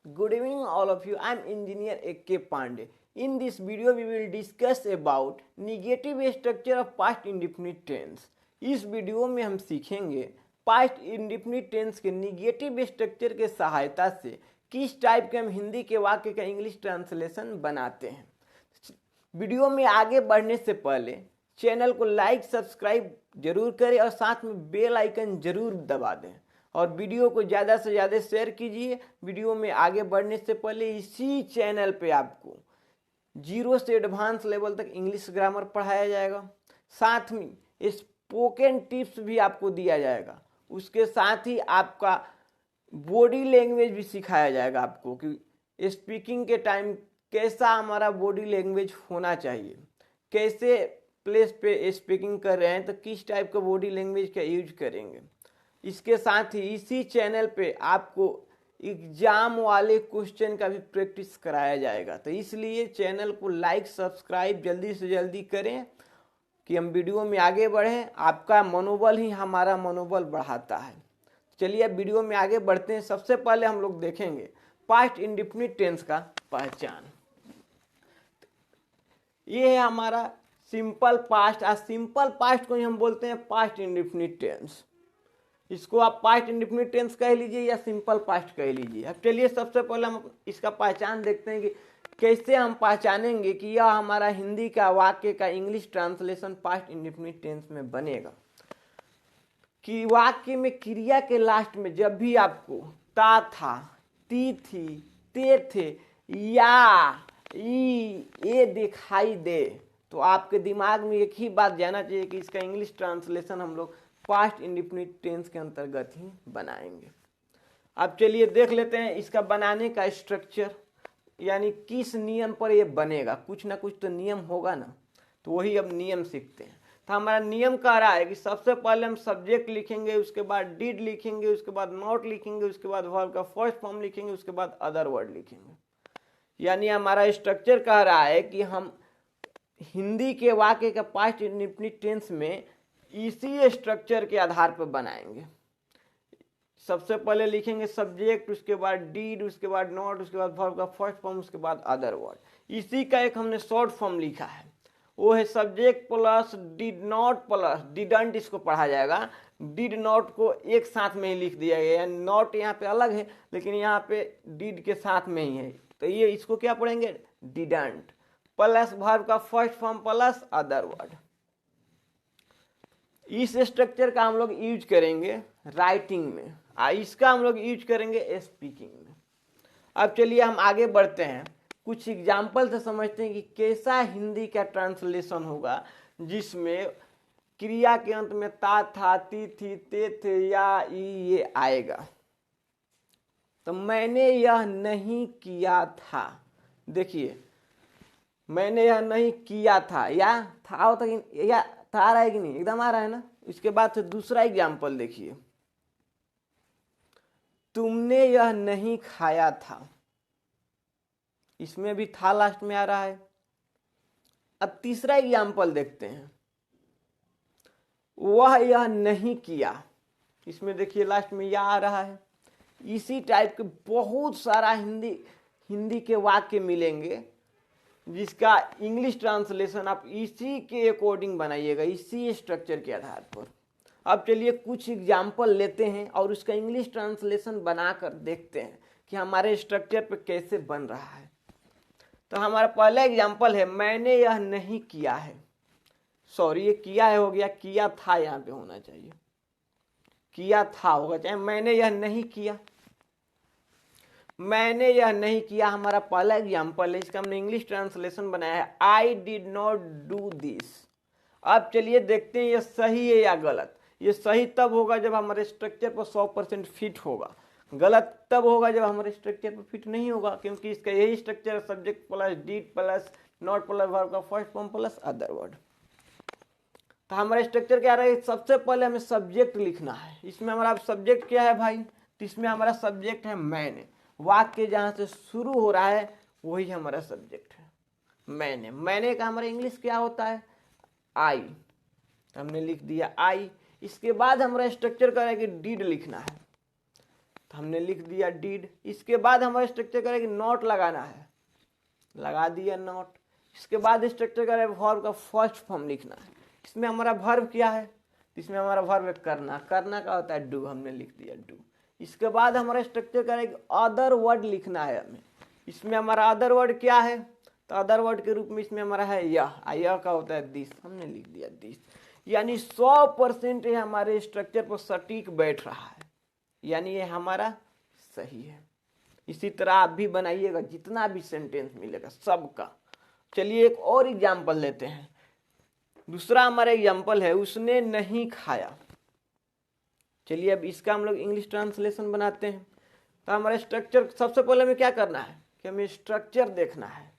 Good evening all of you. I am engineer A.K. Pandey. In this video we will discuss about negative structure of past indefinite tense. इस video में हम सीखेंगे past indefinite tense के negative structure के सहायता से किस type के हम हिंदी के वाक्य का इंग्लिश ट्रांसलेशन बनाते हैं। वीडियो में आगे बढ़ने से पहले चैनल को लाइक सब्सक्राइब जरूर करें और साथ में बेल आइकन जरूर दबा दें और वीडियो को ज़्यादा से ज़्यादा शेयर कीजिए। वीडियो में आगे बढ़ने से पहले इसी चैनल पे आपको 0 से एडवांस लेवल तक इंग्लिश ग्रामर पढ़ाया जाएगा, साथ में स्पोकन टिप्स भी आपको दिया जाएगा। उसके साथ ही आपका बॉडी लैंग्वेज भी सिखाया जाएगा आपको कि स्पीकिंग के टाइम कैसा हमारा बॉडी लैंग्वेज होना चाहिए, कैसे प्लेस पे स्पीकिंग कर रहे हैं तो किस टाइप का बॉडी लैंग्वेज का यूज करेंगे। इसके साथ ही इसी चैनल पे आपको एग्जाम वाले क्वेश्चन का भी प्रैक्टिस कराया जाएगा, तो इसलिए चैनल को लाइक सब्सक्राइब जल्दी से जल्दी करें कि हम वीडियो में आगे बढ़ें। आपका मनोबल ही हमारा मनोबल बढ़ाता है। चलिए अब वीडियो में आगे बढ़ते हैं। सबसे पहले हम लोग देखेंगे पास्ट इंडेफिनिट टेंस का पहचान। ये है हमारा सिंपल पास्ट। सिंपल पास्ट को ही हम बोलते हैं पास्ट इंडेफिनिट टेंस। इसको आप पास्ट इंडेफिनिट टेंस कह लीजिए या सिंपल पास्ट कह लीजिए। अब चलिए सबसे पहले हम इसका पहचान देखते हैं कि कैसे हम पहचानेंगे कि यह हमारा हिंदी का वाक्य का English translation past indefinite tense में बनेगा। कि वाक्य में क्रिया के लास्ट में जब भी आपको ता था, ती थी, ते थे या ये दिखाई दे तो आपके दिमाग में एक ही बात जाना चाहिए कि इसका इंग्लिश ट्रांसलेशन हम लोग पास्ट इंडेफिनिट टेंस के अंतर्गत ही बनाएंगे। अब चलिए देख लेते हैं इसका बनाने का स्ट्रक्चर, यानी किस नियम पर ये बनेगा। कुछ ना कुछ तो नियम होगा ना, तो वही अब नियम सीखते हैं। तो हमारा नियम कह रहा है कि सबसे पहले हम सब्जेक्ट लिखेंगे, उसके बाद डिड लिखेंगे, उसके बाद नॉट लिखेंगे, उसके बाद वर्ब का फर्स्ट फॉर्म लिखेंगे, उसके बाद अदर वर्ड लिखेंगे। यानी हमारा स्ट्रक्चर कह रहा है कि हम हिंदी के वाक्य का पास्ट इंडेफिनिट टेंस में इसी स्ट्रक्चर के आधार पर बनाएंगे। सबसे पहले लिखेंगे सब्जेक्ट, उसके बाद डीड, उसके बाद नॉट, उसके बाद वर्ब का फर्स्ट फॉर्म, उसके बाद अदर वर्ड। इसी का एक हमने शॉर्ट फॉर्म लिखा है, वो है subject plus did not plus didn't. इसको पढ़ा जाएगा। डिड नॉट को एक साथ में ही लिख दिया गया, नॉट यहाँ पे अलग है लेकिन यहाँ पे डिड के साथ में ही है, तो ये इसको क्या पढ़ेंगे डिडंट प्लस वर्ब का first form plus other word. इस स्ट्रक्चर का हम लोग यूज करेंगे राइटिंग में, इसका हम लोग यूज करेंगे स्पीकिंग में। अब चलिए हम आगे बढ़ते हैं, कुछ एग्जाम्पल से समझते हैं कि कैसा हिंदी का ट्रांसलेशन होगा जिसमें क्रिया के अंत में ता था, ती थी, ते थे या ये आएगा। तो मैंने यह नहीं किया था। देखिए मैंने यह नहीं किया था, या था होता कि या था आ रहा है कि नहीं, एकदम आ रहा है ना। इसके बाद से दूसरा एग्जाम्पल देखिए, तुमने यह नहीं खाया था। इसमें भी था लास्ट में आ रहा है। अब तीसरा एग्जाम्पल देखते हैं, वह यह नहीं किया। इसमें देखिए लास्ट में यह आ रहा है। इसी टाइप के बहुत सारा हिंदी के वाक्य मिलेंगे जिसका इंग्लिश ट्रांसलेशन आप इसी के अकॉर्डिंग बनाइएगा, इसी स्ट्रक्चर के आधार पर। अब चलिए कुछ एग्जाम्पल लेते हैं और उसका इंग्लिश ट्रांसलेशन बनाकर देखते हैं कि हमारे स्ट्रक्चर पे कैसे बन रहा है। तो हमारा पहला एग्जाम्पल है, मैंने यह नहीं किया है। सॉरी, ये किया है हो गया, किया था यहाँ पे होना चाहिए, किया था होगा चाहे मैंने यह नहीं किया। मैंने यह नहीं किया हमारा पहला एग्जाम्पल है, इसका हमने इंग्लिश ट्रांसलेशन बनाया है, I did not do this. अब चलिए देखते हैं ये सही है या गलत। ये सही तब होगा जब हमारे स्ट्रक्चर पर 100% फिट होगा, गलत तब होगा जब हमारे स्ट्रक्चर पर फिट नहीं होगा, क्योंकि इसका यही स्ट्रक्चर है, subject plus did plus not plus verb का first form plus other word. तो हमारा स्ट्रक्चर क्या रहा है, सबसे पहले हमें सब्जेक्ट लिखना है। इसमें हमारा सब्जेक्ट क्या है भाई, तो इसमें हमारा सब्जेक्ट है मैंने। वाक्य जहां से शुरू हो रहा है वही हमारा सब्जेक्ट है मैंने। मैंने का हमारा इंग्लिश क्या होता है आई, हमने लिख दिया आई। इसके बाद हमारा स्ट्रक्चर क्या है कि डिड लिखना है। तो हमने लिख दिया डिड। इसके बाद हमारा स्ट्रक्चर करेगा नॉट लगाना है, लगा दिया नॉट। इसके बाद स्ट्रक्चर करेगा वर्ब का फर्स्ट फॉर्म लिखना है। इसमें हमारा वर्ब क्या है, इसमें हमारा वर्ब है करना, करना का होता है डू, हमने लिख दिया डू। इसके बाद हमारा स्ट्रक्चर करेगा अदर वर्ड लिखना है हमें। इसमें हमारा अदर वर्ड क्या है, तो अदर वर्ड के रूप में इसमें हमारा है यह का होता है दिस, हमने लिख दिया दिस। यानी 100% ये हमारे स्ट्रक्चर पर सटीक बैठ रहा है, यानी ये हमारा सही है। इसी तरह आप भी बनाइएगा, जितना भी सेंटेंस मिलेगा सबका। चलिए एक और एग्जाम्पल लेते हैं। दूसरा हमारा एग्जाम्पल है उसने नहीं खाया। चलिए अब इसका हम लोग इंग्लिश ट्रांसलेशन बनाते हैं। तो हमारा स्ट्रक्चर सबसे पहले हमें क्या करना है कि हमें स्ट्रक्चर देखना है।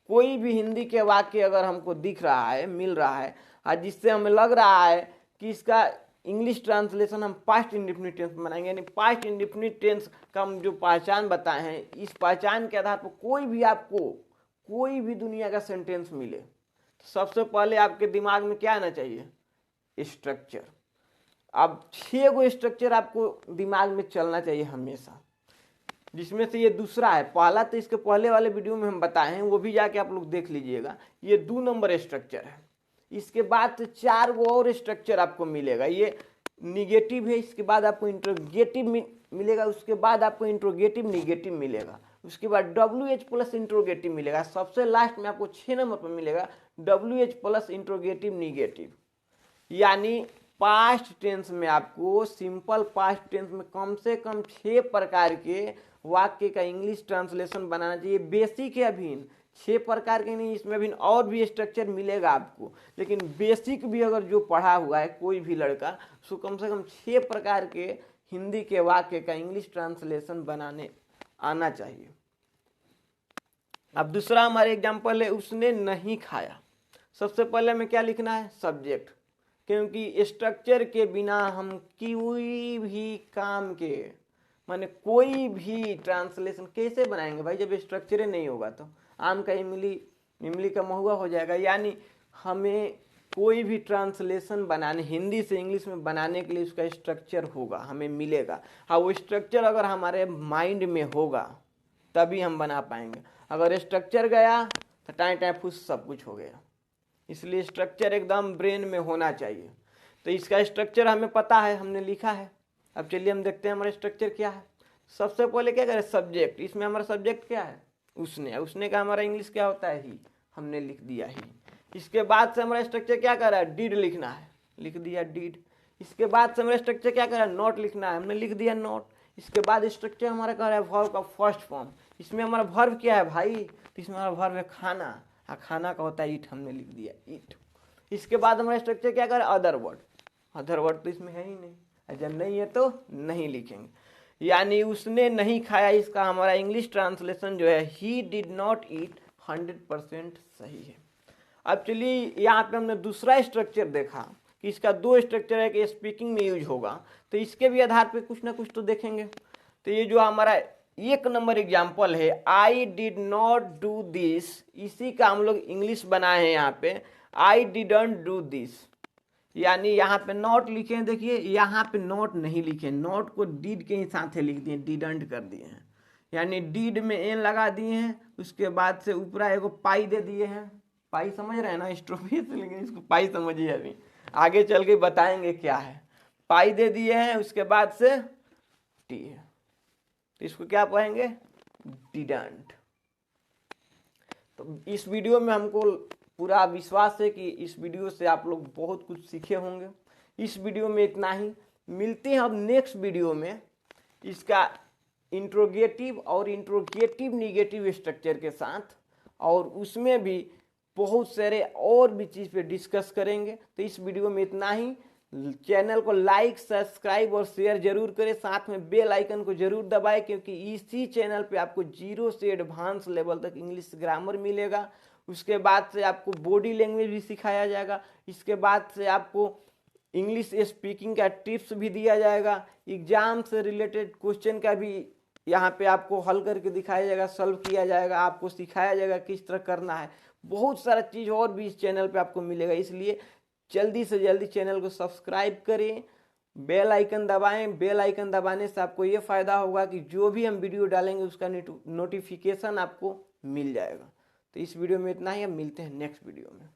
कोई भी हिंदी के वाक्य अगर हमको दिख रहा है, मिल रहा है, और जिससे हमें लग रहा है कि इसका इंग्लिश ट्रांसलेशन हम पास्ट इंडेफिनिट टेंस बनाएंगे, यानी पास्ट इंडेफिनिट टेंस का हम जो पहचान बताए हैं, इस पहचान के आधार पर कोई भी आपको कोई भी दुनिया का सेंटेंस मिले तो सबसे पहले आपके दिमाग में क्या आना चाहिए, स्ट्रक्चर। अब 6 गो स्ट्रक्चर आपको दिमाग में चलना चाहिए हमेशा, जिसमें से ये दूसरा है। पहला तो इसके पहले वाले वीडियो में हम बताए हैं, वो भी जाके आप लोग देख लीजिएगा। ये 2 नंबर स्ट्रक्चर है। इसके बाद से 4 गो और स्ट्रक्चर आपको मिलेगा। ये निगेटिव है, इसके बाद आपको इंट्रोगेटिव मिलेगा, उसके बाद आपको इंट्रोगेटिव निगेटिव मिलेगा, उसके बाद WH प्लस इंट्रोगेटिव मिलेगा, सबसे लास्ट में आपको 6 नंबर पर मिलेगा WH प्लस इंट्रोगेटिव निगेटिव। यानी पास्ट टेंस में आपको सिंपल पास्ट टेंस में कम से कम 6 प्रकार के वाक्य का इंग्लिश ट्रांसलेशन बनाना चाहिए। बेसिक है अभी 6 प्रकार के नहीं, इसमें अभी और भी स्ट्रक्चर मिलेगा आपको, लेकिन बेसिक भी अगर जो पढ़ा हुआ है कोई भी लड़का, उसको कम से कम 6 प्रकार के हिंदी के वाक्य का इंग्लिश ट्रांसलेशन बनाने आना चाहिए। अब दूसरा हमारे एग्जाम्पल है उसने नहीं खाया। सबसे पहले हमें क्या लिखना है, सब्जेक्ट, क्योंकि स्ट्रक्चर के बिना हम कोई भी काम के माने कोई भी ट्रांसलेशन कैसे बनाएंगे भाई, जब स्ट्रक्चर नहीं होगा तो आम का इमली का महुआ हो जाएगा। यानी हमें कोई भी ट्रांसलेशन बनाने, हिंदी से इंग्लिश में बनाने के लिए उसका स्ट्रक्चर होगा, हमें मिलेगा। हाँ, वो स्ट्रक्चर अगर हमारे माइंड में होगा तभी हम बना पाएंगे। अगर स्ट्रक्चर गया तो टाइम टाइम फुस सब कुछ हो गया। इसलिए स्ट्रक्चर एकदम ब्रेन में होना चाहिए। तो इसका स्ट्रक्चर हमें पता है, हमने लिखा है। अब चलिए हम देखते हैं हमारा स्ट्रक्चर क्या है। सबसे पहले क्या करें, सब्जेक्ट। इसमें हमारा सब्जेक्ट क्या है, उसने। उसने का हमारा इंग्लिश क्या होता है, ही, हमने लिख दिया ही। इसके बाद से हमारा स्ट्रक्चर क्या कर रहा है, डिड लिखना है, लिख दिया डिड। इसके बाद से हमारा स्ट्रक्चर क्या कर रहा है, नॉट लिखना है, हमने लिख दिया नॉट। इसके बाद स्ट्रक्चर हमारा कह रहा है वर्ब का फर्स्ट फॉर्म। इसमें हमारा वर्ब क्या है भाई, तो इसमें हमारा वर्ब है खाना, खाना का होता है ईट, हमने लिख दिया ईट। इसके बाद हमारा स्ट्रक्चर क्या कर, अदर वर्ड। अदर वर्ड तो इसमें है ही नहीं, जब नहीं है तो नहीं लिखेंगे। यानी उसने नहीं खाया, इसका हमारा इंग्लिश ट्रांसलेशन जो है ही डिड नॉट ईट 100% सही है। अब चलिए यहाँ पे हमने दूसरा स्ट्रक्चर देखा कि इसका 2 स्ट्रक्चर है कि स्पीकिंग में यूज होगा, तो इसके भी आधार पे कुछ ना कुछ तो देखेंगे। तो ये जो हमारा 1 नंबर एग्जाम्पल है, I did not do this, इसी का हम लोग इंग्लिश बनाए हैं यहाँ पे, आई डिडंट डू दिस। यानी यहाँ पे नॉट लिखे हैं, देखिए यहाँ पे नॉट नहीं लिखे, नॉट को डिड के ही साथ लिख दिए, डिडंट कर दिए हैं। यानी डिड में एन लगा दिए हैं, उसके बाद से ऊपर एगो पाई दे दिए हैं। पाई समझ रहे हैं ना, स्ट्रॉबेरी से, लेकिन इसको पाई समझिए, अभी आगे चल के बताएंगे क्या है। पाई दे दिए हैं, उसके बाद से टी है, तो इसको क्या पढ़ेंगे, डिडंट। तो इस वीडियो में हमको पूरा विश्वास है कि इस वीडियो से आप लोग बहुत कुछ सीखे होंगे। इस वीडियो में इतना ही, मिलते हैं अब नेक्स्ट वीडियो में इसका इंट्रोगेटिव और इंट्रोगेटिव निगेटिव स्ट्रक्चर के साथ, और उसमें भी बहुत सारे और भी चीज़ पे डिस्कस करेंगे। तो इस वीडियो में इतना ही। चैनल को लाइक, सब्सक्राइब और शेयर जरूर करें, साथ में बेल आइकन को जरूर दबाएं, क्योंकि इसी चैनल पे आपको 0 से एडवांस लेवल तक इंग्लिश ग्रामर मिलेगा। उसके बाद से आपको बॉडी लैंग्वेज भी सिखाया जाएगा। इसके बाद से आपको इंग्लिश स्पीकिंग का टिप्स भी दिया जाएगा। एग्जाम से रिलेटेड क्वेश्चन का भी यहाँ पे आपको हल करके दिखाया जाएगा, सॉल्व किया जाएगा, आपको सिखाया जाएगा किस तरह करना है। बहुत सारा चीज़ और भी इस चैनल पे आपको मिलेगा, इसलिए जल्दी से जल्दी चैनल को सब्सक्राइब करें बेल आइकन दबाएं। बेल आइकन दबाने से आपको ये फ़ायदा होगा कि जो भी हम वीडियो डालेंगे उसका नोटिफिकेशन आपको मिल जाएगा। तो इस वीडियो में इतना ही, अब मिलते हैं नेक्स्ट वीडियो में।